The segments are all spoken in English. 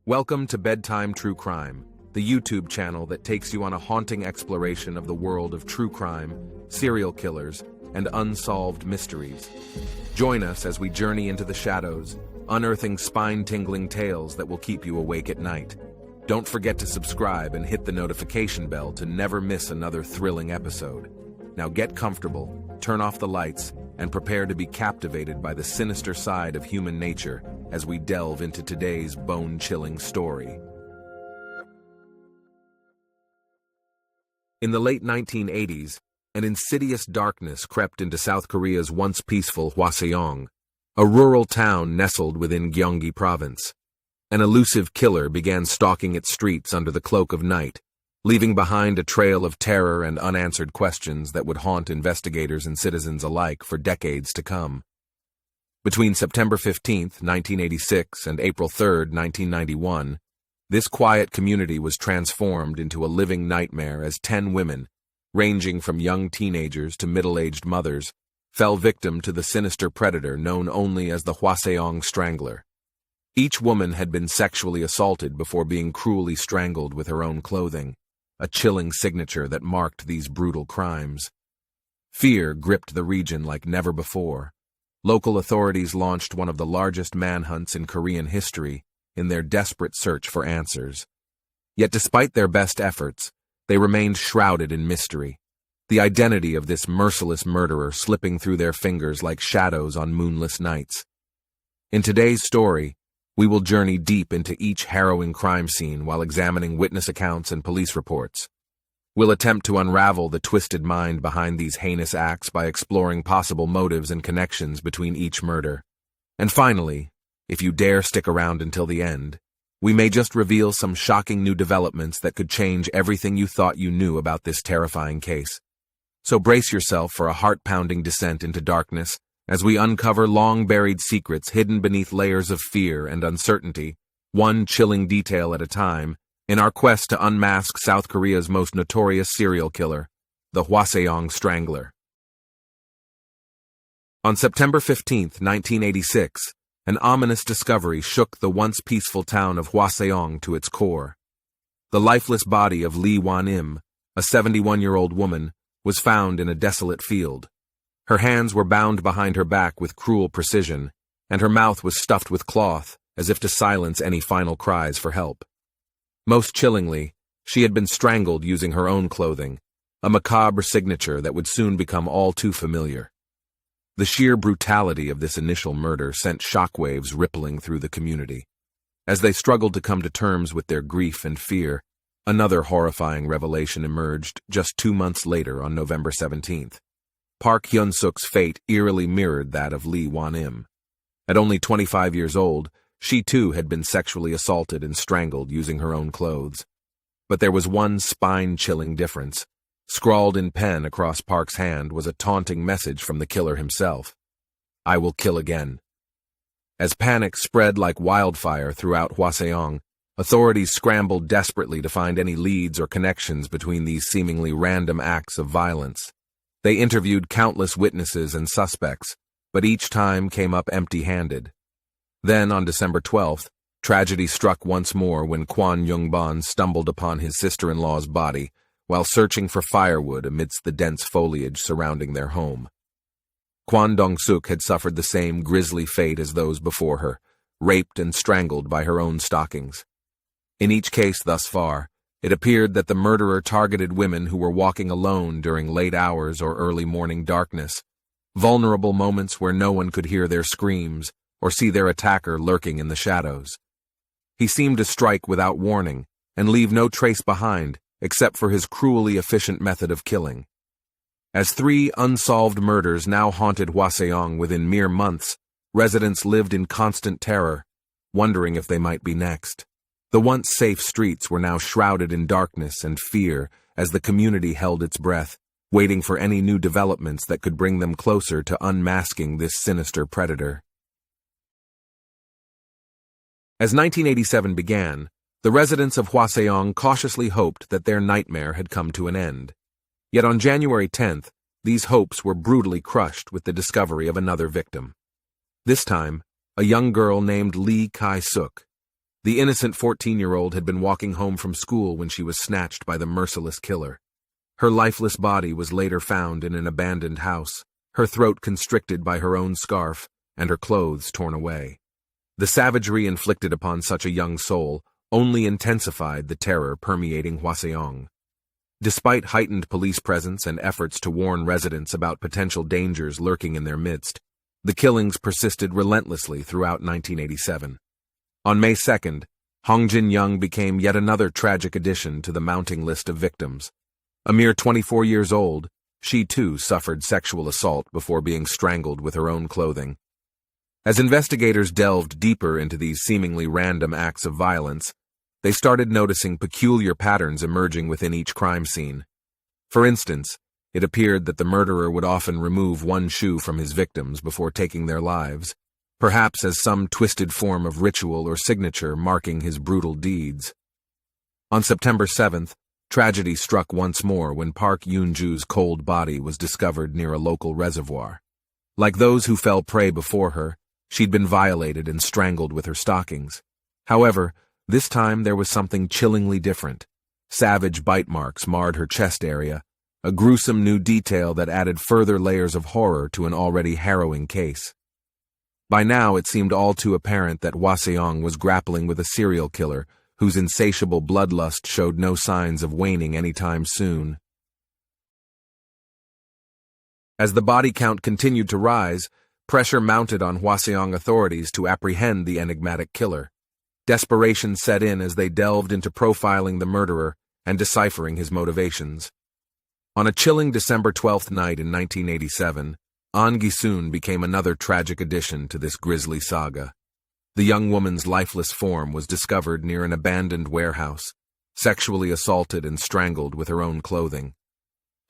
Welcome to Bedtime True Crime, the YouTube channel that takes you on a haunting exploration of the world of true crime, serial killers, and unsolved mysteries. Join us as we journey into the shadows, unearthing spine-tingling tales that will keep you awake at night. Don't forget to subscribe and hit the notification bell to never miss another thrilling episode. Now get comfortable, turn off the lights, and prepare to be captivated by the sinister side of human nature as we delve into today's bone-chilling story. In the late 1980s, an insidious darkness crept into South Korea's once peaceful Hwaseong, a rural town nestled within Gyeonggi Province. An elusive killer began stalking its streets under the cloak of night, leaving behind a trail of terror and unanswered questions that would haunt investigators and citizens alike for decades to come. Between September 15, 1986 and April 3, 1991, this quiet community was transformed into a living nightmare as 10 women, ranging from young teenagers to middle-aged mothers, fell victim to the sinister predator known only as the Hwaseong Strangler. Each woman had been sexually assaulted before being cruelly strangled with her own clothing, a chilling signature that marked these brutal crimes. Fear gripped the region like never before. Local authorities launched one of the largest manhunts in Korean history in their desperate search for answers. Yet despite their best efforts, they remained shrouded in mystery, the identity of this merciless murderer slipping through their fingers like shadows on moonless nights. In today's story, we will journey deep into each harrowing crime scene while examining witness accounts and police reports. We'll attempt to unravel the twisted mind behind these heinous acts by exploring possible motives and connections between each murder. And finally, if you dare stick around until the end, we may just reveal some shocking new developments that could change everything you thought you knew about this terrifying case. So brace yourself for a heart-pounding descent into darkness as we uncover long-buried secrets hidden beneath layers of fear and uncertainty, one chilling detail at a time, in our quest to unmask South Korea's most notorious serial killer, the Hwaseong Strangler. On September 15, 1986, an ominous discovery shook the once peaceful town of Hwaseong to its core. The lifeless body of Lee Won-im, a 71-year-old woman, was found in a desolate field. Her hands were bound behind her back with cruel precision, and her mouth was stuffed with cloth, as if to silence any final cries for help. Most chillingly, she had been strangled using her own clothing, a macabre signature that would soon become all too familiar. The sheer brutality of this initial murder sent shockwaves rippling through the community. As they struggled to come to terms with their grief and fear, another horrifying revelation emerged just 2 months later on November 17th. Park Hyun-suk's fate eerily mirrored that of Lee Won-im. At only 25 years old, she too had been sexually assaulted and strangled using her own clothes. But there was one spine-chilling difference. Scrawled in pen across Park's hand was a taunting message from the killer himself. "I will kill again." As panic spread like wildfire throughout Hwaseong, authorities scrambled desperately to find any leads or connections between these seemingly random acts of violence. They interviewed countless witnesses and suspects, but each time came up empty-handed. Then, on December 12th, tragedy struck once more when Kwon Young-ban stumbled upon his sister-in-law's body while searching for firewood amidst the dense foliage surrounding their home. Kwon Dong-suk had suffered the same grisly fate as those before her, raped and strangled by her own stockings. In each case thus far, it appeared that the murderer targeted women who were walking alone during late hours or early morning darkness, vulnerable moments where no one could hear their screams or see their attacker lurking in the shadows. He seemed to strike without warning and leave no trace behind except for his cruelly efficient method of killing. As 3 unsolved murders now haunted Hwaseong within mere months, residents lived in constant terror, wondering if they might be next. The once safe streets were now shrouded in darkness and fear as the community held its breath, waiting for any new developments that could bring them closer to unmasking this sinister predator. As 1987 began, the residents of Hwaseong cautiously hoped that their nightmare had come to an end. Yet on January 10th, these hopes were brutally crushed with the discovery of another victim. This time, a young girl named Lee Kai-suk. The innocent 14-year-old had been walking home from school when she was snatched by the merciless killer. Her lifeless body was later found in an abandoned house, her throat constricted by her own scarf, and her clothes torn away. The savagery inflicted upon such a young soul only intensified the terror permeating Hwaseong. Despite heightened police presence and efforts to warn residents about potential dangers lurking in their midst, the killings persisted relentlessly throughout 1987. On May 2nd, Hong Jin-young became yet another tragic addition to the mounting list of victims. A mere 24 years old, she too suffered sexual assault before being strangled with her own clothing. As investigators delved deeper into these seemingly random acts of violence, they started noticing peculiar patterns emerging within each crime scene. For instance, it appeared that the murderer would often remove one shoe from his victims before taking their lives, perhaps as some twisted form of ritual or signature marking his brutal deeds. On September 7th, tragedy struck once more when Park Yoon-ju's cold body was discovered near a local reservoir. Like those who fell prey before her, she'd been violated and strangled with her stockings. However, this time there was something chillingly different. Savage bite marks marred her chest area, a gruesome new detail that added further layers of horror to an already harrowing case. By now it seemed all too apparent that Hwaseong was grappling with a serial killer whose insatiable bloodlust showed no signs of waning anytime soon. As the body count continued to rise, pressure mounted on Hwaseong authorities to apprehend the enigmatic killer. Desperation set in as they delved into profiling the murderer and deciphering his motivations. On a chilling December 12th night in 1987, An Gi-soon became another tragic addition to this grisly saga. The young woman's lifeless form was discovered near an abandoned warehouse, sexually assaulted and strangled with her own clothing.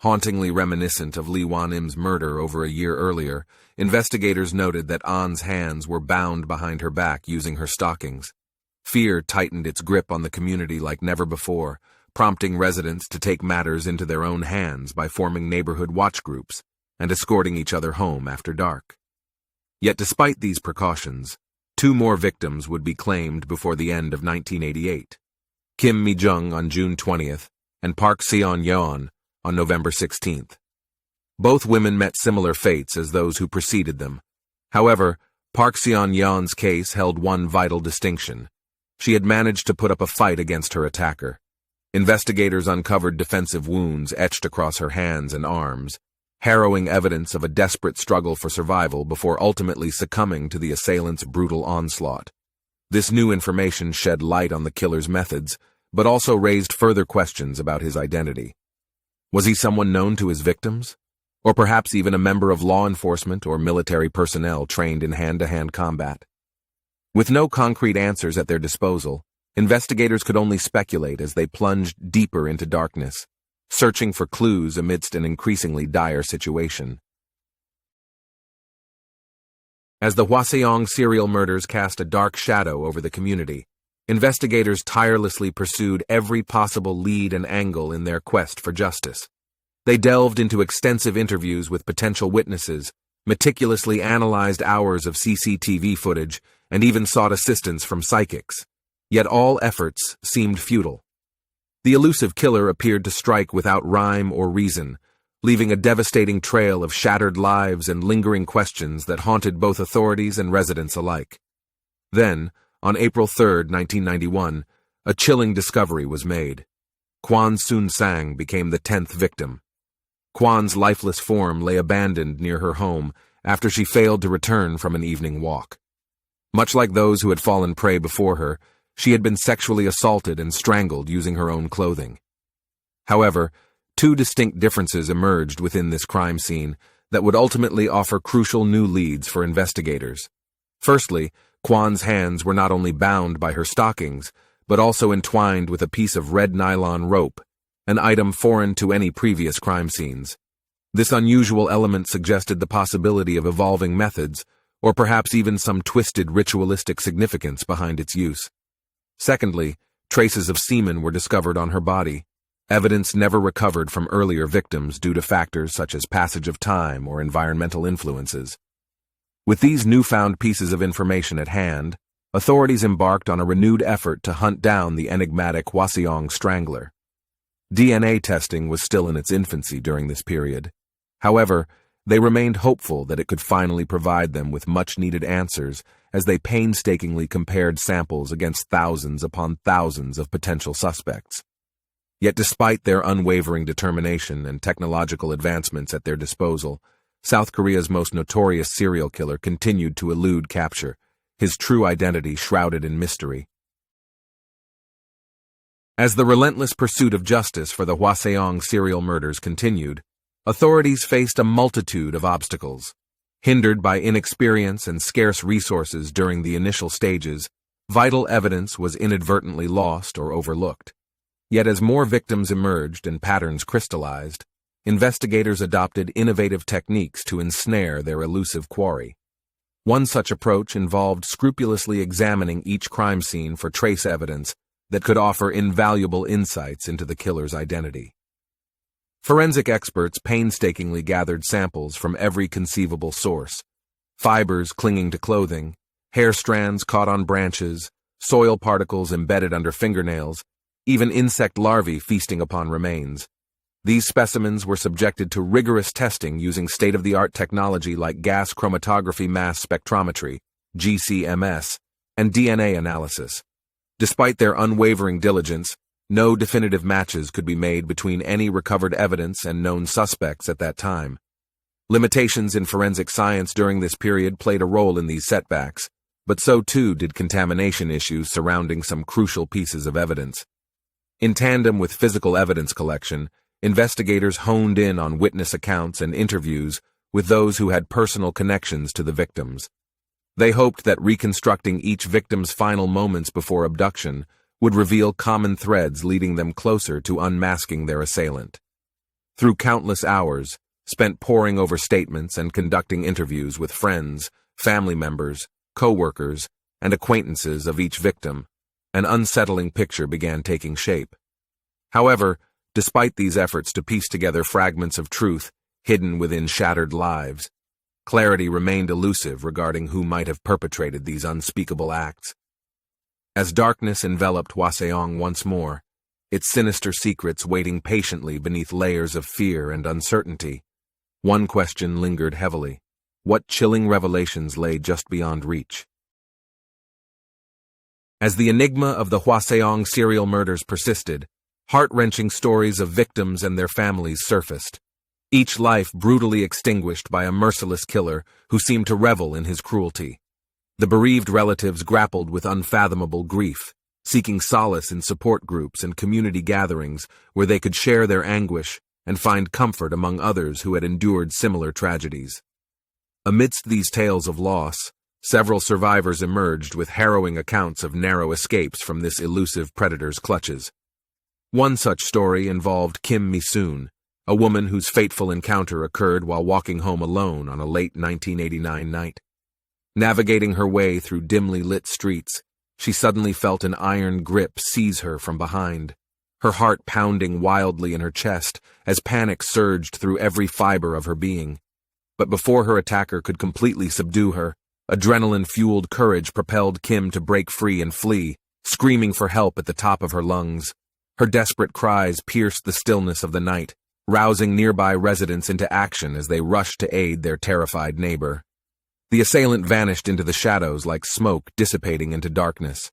Hauntingly reminiscent of Lee Wan-im's murder over a year earlier, investigators noted that An's hands were bound behind her back using her stockings. Fear tightened its grip on the community like never before, prompting residents to take matters into their own hands by forming neighborhood watch groups and escorting each other home after dark. Yet despite these precautions, 2 more victims would be claimed before the end of 1988. Kim Mi-jung on June 20th and Park Seon-yeon on November 16th. Both women met similar fates as those who preceded them. However, Park Seon-yeon's case held one vital distinction. She had managed to put up a fight against her attacker. Investigators uncovered defensive wounds etched across her hands and arms, harrowing evidence of a desperate struggle for survival before ultimately succumbing to the assailant's brutal onslaught. This new information shed light on the killer's methods, but also raised further questions about his identity. Was he someone known to his victims? Or perhaps even a member of law enforcement or military personnel trained in hand-to-hand combat? With no concrete answers at their disposal, investigators could only speculate as they plunged deeper into darkness, searching for clues amidst an increasingly dire situation. As the Hwaseong serial murders cast a dark shadow over the community, investigators tirelessly pursued every possible lead and angle in their quest for justice. They delved into extensive interviews with potential witnesses, meticulously analyzed hours of CCTV footage, and even sought assistance from psychics. Yet all efforts seemed futile. The elusive killer appeared to strike without rhyme or reason, leaving a devastating trail of shattered lives and lingering questions that haunted both authorities and residents alike. Then, on April 3, 1991, a chilling discovery was made. Kwon Soon-sang became the 10th victim. Kwon's lifeless form lay abandoned near her home after she failed to return from an evening walk. Much like those who had fallen prey before her, she had been sexually assaulted and strangled using her own clothing. However, 2 distinct differences emerged within this crime scene that would ultimately offer crucial new leads for investigators. Firstly, Kwon's hands were not only bound by her stockings, but also entwined with a piece of red nylon rope, an item foreign to any previous crime scenes. This unusual element suggested the possibility of evolving methods, or perhaps even some twisted ritualistic significance behind its use. Secondly, traces of semen were discovered on her body, evidence never recovered from earlier victims due to factors such as passage of time or environmental influences. With these newfound pieces of information at hand, authorities embarked on a renewed effort to hunt down the enigmatic Hwaseong Strangler. DNA testing was still in its infancy during this period. However, they remained hopeful that it could finally provide them with much-needed answers as they painstakingly compared samples against thousands upon thousands of potential suspects. Yet despite their unwavering determination and technological advancements at their disposal, South Korea's most notorious serial killer continued to elude capture, his true identity shrouded in mystery. As the relentless pursuit of justice for the Hwaseong serial murders continued, authorities faced a multitude of obstacles. Hindered by inexperience and scarce resources during the initial stages, vital evidence was inadvertently lost or overlooked. Yet as more victims emerged and patterns crystallized, investigators adopted innovative techniques to ensnare their elusive quarry. One such approach involved scrupulously examining each crime scene for trace evidence that could offer invaluable insights into the killer's identity. Forensic experts painstakingly gathered samples from every conceivable source: fibers clinging to clothing, hair strands caught on branches, soil particles embedded under fingernails, even insect larvae feasting upon remains. These specimens were subjected to rigorous testing using state-of-the-art technology like gas chromatography mass spectrometry, GCMS, and DNA analysis. Despite their unwavering diligence, no definitive matches could be made between any recovered evidence and known suspects at that time. Limitations in forensic science during this period played a role in these setbacks, but so too did contamination issues surrounding some crucial pieces of evidence. In tandem with physical evidence collection, investigators honed in on witness accounts and interviews with those who had personal connections to the victims. They hoped that reconstructing each victim's final moments before abduction would reveal common threads leading them closer to unmasking their assailant. Through countless hours, spent poring over statements and conducting interviews with friends, family members, co-workers, and acquaintances of each victim, an unsettling picture began taking shape. However, despite these efforts to piece together fragments of truth hidden within shattered lives, clarity remained elusive regarding who might have perpetrated these unspeakable acts. As darkness enveloped Hwaseong once more, its sinister secrets waiting patiently beneath layers of fear and uncertainty, one question lingered heavily: what chilling revelations lay just beyond reach? As the enigma of the Hwaseong serial murders persisted, heart-wrenching stories of victims and their families surfaced, each life brutally extinguished by a merciless killer who seemed to revel in his cruelty. The bereaved relatives grappled with unfathomable grief, seeking solace in support groups and community gatherings where they could share their anguish and find comfort among others who had endured similar tragedies. Amidst these tales of loss, several survivors emerged with harrowing accounts of narrow escapes from this elusive predator's clutches. One such story involved Kim Mi-soon, a woman whose fateful encounter occurred while walking home alone on a late 1989 night. Navigating her way through dimly lit streets, she suddenly felt an iron grip seize her from behind, her heart pounding wildly in her chest as panic surged through every fiber of her being. But before her attacker could completely subdue her, adrenaline-fueled courage propelled Kim to break free and flee, screaming for help at the top of her lungs. Her desperate cries pierced the stillness of the night, rousing nearby residents into action as they rushed to aid their terrified neighbor. The assailant vanished into the shadows like smoke dissipating into darkness.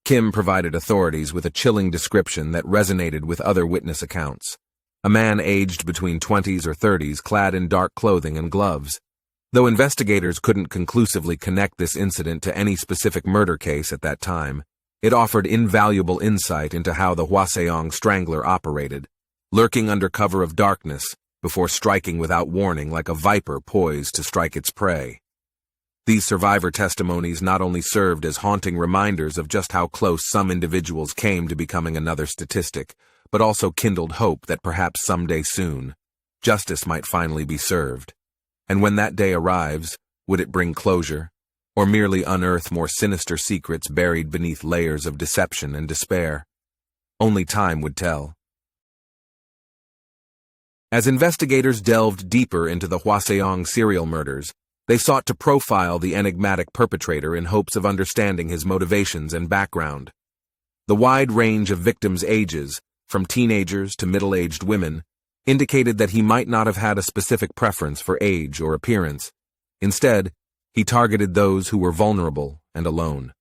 Kim provided authorities with a chilling description that resonated with other witness accounts. A man aged between 20s or 30s clad in dark clothing and gloves. Though investigators couldn't conclusively connect this incident to any specific murder case at that time, it offered invaluable insight into how the Hwaseong Strangler operated, lurking under cover of darkness before striking without warning like a viper poised to strike its prey. These survivor testimonies not only served as haunting reminders of just how close some individuals came to becoming another statistic, but also kindled hope that perhaps someday soon, justice might finally be served. And when that day arrives, would it bring closure, or merely unearth more sinister secrets buried beneath layers of deception and despair? Only time would tell. As investigators delved deeper into the Hwaseong serial murders, They sought to profile the enigmatic perpetrator in hopes of understanding his motivations and background. The wide range of victims' ages, from teenagers to middle-aged women, indicated that he might not have had a specific preference for age or appearance. Instead, he targeted those who were vulnerable and alone.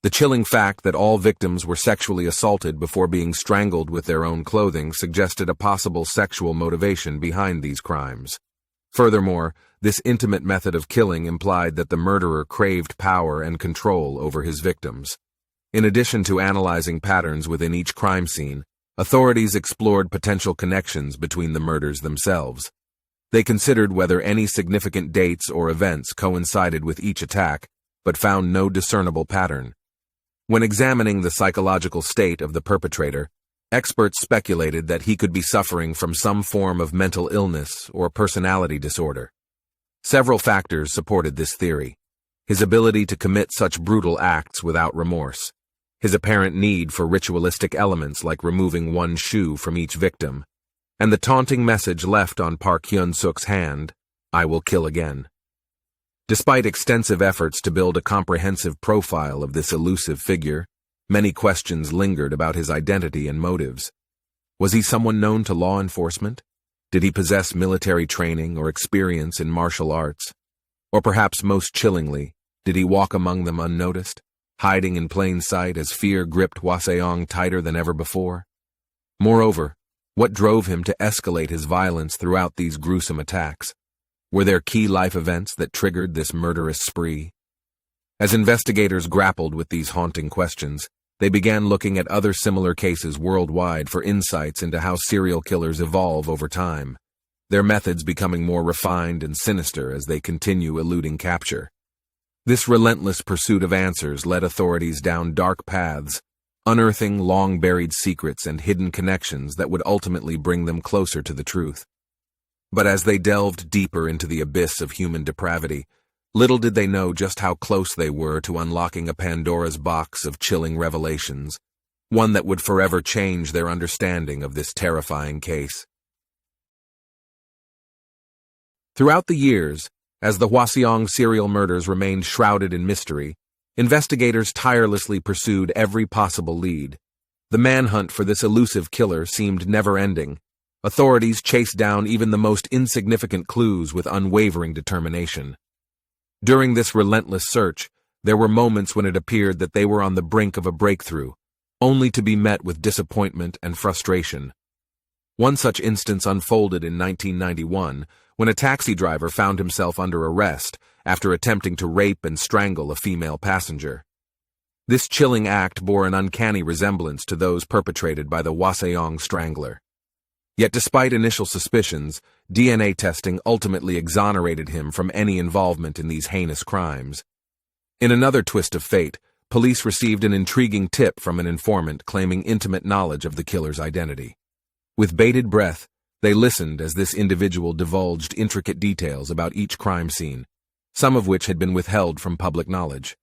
The chilling fact that all victims were sexually assaulted before being strangled with their own clothing suggested a possible sexual motivation behind these crimes. Furthermore, this intimate method of killing implied that the murderer craved power and control over his victims. In addition to analyzing patterns within each crime scene, authorities explored potential connections between the murders themselves. They considered whether any significant dates or events coincided with each attack, but found no discernible pattern. When examining the psychological state of the perpetrator, experts speculated that he could be suffering from some form of mental illness or personality disorder. Several factors supported this theory: his ability to commit such brutal acts without remorse, his apparent need for ritualistic elements like removing one shoe from each victim, and the taunting message left on Park Hyun-suk's hand, "I will kill again." Despite extensive efforts to build a comprehensive profile of this elusive figure, many questions lingered about his identity and motives. Was he someone known to law enforcement? Did he possess military training or experience in martial arts? Or perhaps most chillingly, did he walk among them unnoticed, hiding in plain sight as fear gripped Hwaseong tighter than ever before? Moreover, what drove him to escalate his violence throughout these gruesome attacks? Were there key life events that triggered this murderous spree? As investigators grappled with these haunting questions, they began looking at other similar cases worldwide for insights into how serial killers evolve over time, their methods becoming more refined and sinister as they continue eluding capture. This relentless pursuit of answers led authorities down dark paths, unearthing long-buried secrets and hidden connections that would ultimately bring them closer to the truth. But as they delved deeper into the abyss of human depravity, little did they know just how close they were to unlocking a Pandora's box of chilling revelations, one that would forever change their understanding of this terrifying case. Throughout the years, as the Hwaseong serial murders remained shrouded in mystery, investigators tirelessly pursued every possible lead. The manhunt for this elusive killer seemed never-ending. Authorities chased down even the most insignificant clues with unwavering determination. During this relentless search, there were moments when it appeared that they were on the brink of a breakthrough, only to be met with disappointment and frustration. One such instance unfolded in 1991, when a taxi driver found himself under arrest after attempting to rape and strangle a female passenger. This chilling act bore an uncanny resemblance to those perpetrated by the Hwaseong Strangler. Yet despite initial suspicions, DNA testing ultimately exonerated him from any involvement in these heinous crimes. In another twist of fate, police received an intriguing tip from an informant claiming intimate knowledge of the killer's identity. With bated breath, they listened as this individual divulged intricate details about each crime scene, some of which had been withheld from public knowledge.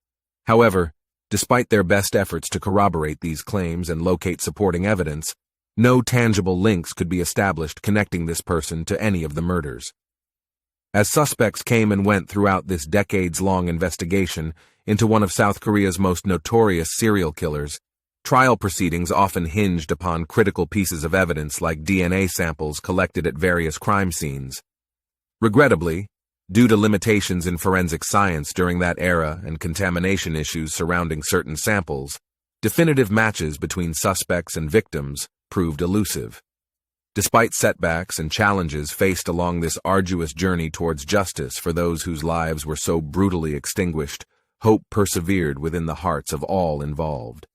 However, despite their best efforts to corroborate these claims and locate supporting evidence, no tangible links could be established connecting this person to any of the murders. As suspects came and went throughout this decades-long investigation into one of South Korea's most notorious serial killers, trial proceedings often hinged upon critical pieces of evidence like DNA samples collected at various crime scenes. Regrettably, due to limitations in forensic science during that era and contamination issues surrounding certain samples, definitive matches between suspects and victims proved elusive. Despite setbacks and challenges faced along this arduous journey towards justice for those whose lives were so brutally extinguished, hope persevered within the hearts of all involved.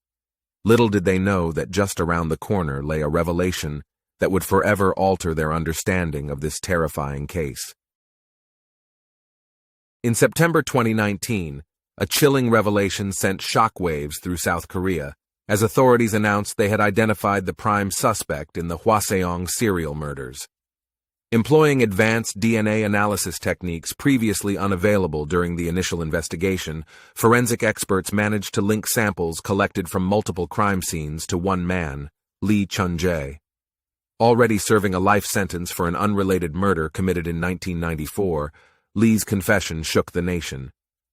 Little did they know that just around the corner lay a revelation that would forever alter their understanding of this terrifying case. In September 2019, a chilling revelation sent shockwaves through South Korea as authorities announced they had identified the prime suspect in the Hwaseong serial murders. Employing advanced DNA analysis techniques previously unavailable during the initial investigation, forensic experts managed to link samples collected from multiple crime scenes to one man, Lee Chun-jae. Already serving a life sentence for an unrelated murder committed in 1994, Lee's confession shook the nation.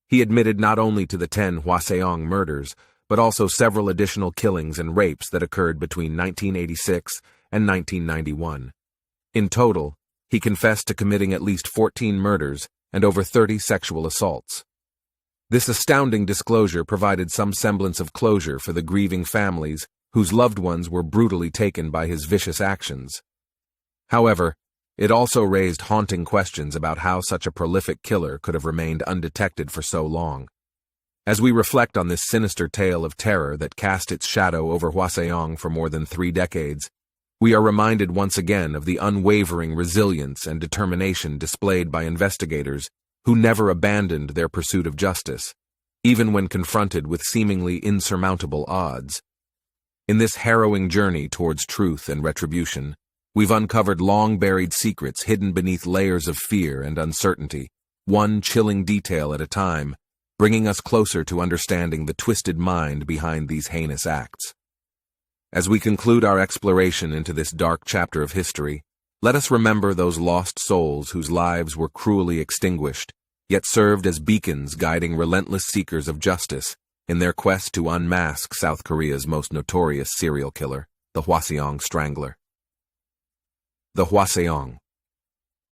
He admitted not only to the 10 Hwaseong murders, but also several additional killings and rapes that occurred between 1986 and 1991. In total, he confessed to committing at least 14 murders and over 30 sexual assaults. This astounding disclosure provided some semblance of closure for the grieving families whose loved ones were brutally taken by his vicious actions. However, it also raised haunting questions about how such a prolific killer could have remained undetected for so long. As we reflect on this sinister tale of terror that cast its shadow over Hwaseong for more than 3 decades, we are reminded once again of the unwavering resilience and determination displayed by investigators who never abandoned their pursuit of justice, even when confronted with seemingly insurmountable odds. In this harrowing journey towards truth and retribution, we've uncovered long-buried secrets hidden beneath layers of fear and uncertainty, one chilling detail at a time, bringing us closer to understanding the twisted mind behind these heinous acts. As we conclude our exploration into this dark chapter of history, let us remember those lost souls whose lives were cruelly extinguished, yet served as beacons guiding relentless seekers of justice in their quest to unmask South Korea's most notorious serial killer, the Hwaseong Strangler. The Hwaseong.